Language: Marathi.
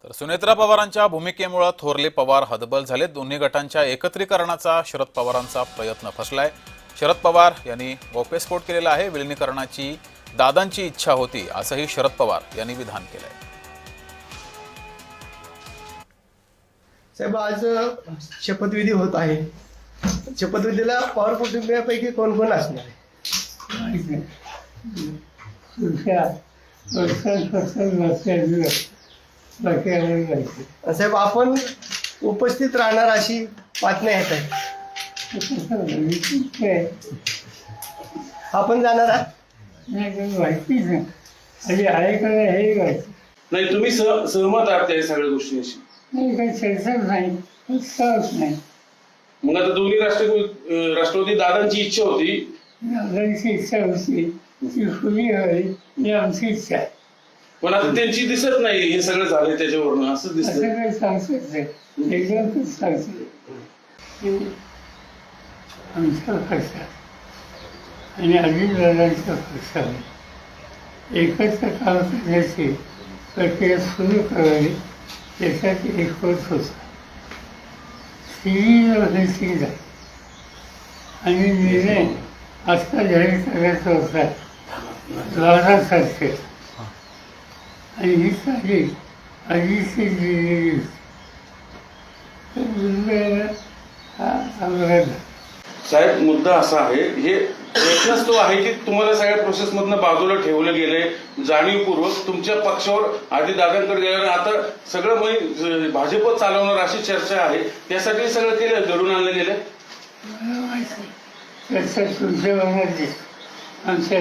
तर सुनेत्रा पवारांच्या भूमिकेमुळे थोरले पवार हतबल झाले। दोन्ही गटांच्या एकत्रीकरणाचा शरद पवारांचा प्रयत्न फसलाय। शरद पवार यांनी गौप्यस्फोट केलेला आहे। विलिनीकरणाची दादांची इच्छा होती असंही शरद पवार यांनी विधान केलंय। साहेब, आज शपथविधी होत आहे। शपथविधीला पवार कुटुंबियापैकी कोण कोण असणार आहे? साहेब, आपण उपस्थित राहणार अशी बातम्या येत आहे। आपण जाणार आहात? माहितीच नाही आहे का हे नाही, तुम्ही सहमत आहात त्या सगळ्या गोष्टींशी? नाही, काही चर्चाच नाही, सहज नाही। मग आता दोन्ही राष्ट्रवादी दादांची इच्छा होती, दादांची इच्छा होती ती खुली हवी ही आमची इच्छा आहे। पण आता त्यांची दिसत नाही हे सगळं झालंय त्याच्यावरून असं दिसत। असं काही सांगतच नाही, एकदम सांगते आमच्या पक्षात आणि अजित दादांच्या पक्षाने एकत्र काम करण्याची प्रक्रिया सुरू करावी त्यासाठी एकवट होता। तिन्ही वगैरे झाली आणि निर्णय आजकाल जाहीर करायचा होता 12 तारखेला आणि ही तारीख आधीची दिलेली होती। तर दुर्दैवाने हा अपघात झाला। साहेब, मुद्दा असा आहे, हे प्रश्नच तो आहे की तुम्हाला सगळ्या प्रोसेसमधनं बाजूला ठेवलं गेलंय जाणीवपूर्वक। तुमच्या पक्षावर आधी दादांकडे गेल्यावर आता सगळं भाजप चालवणार अशी चर्चा आहे, त्यासाठी सगळं केलं, घडून आणलं गेलं। मला माहिती चर्चा तुमच्या भागात दिसतो, आमच्या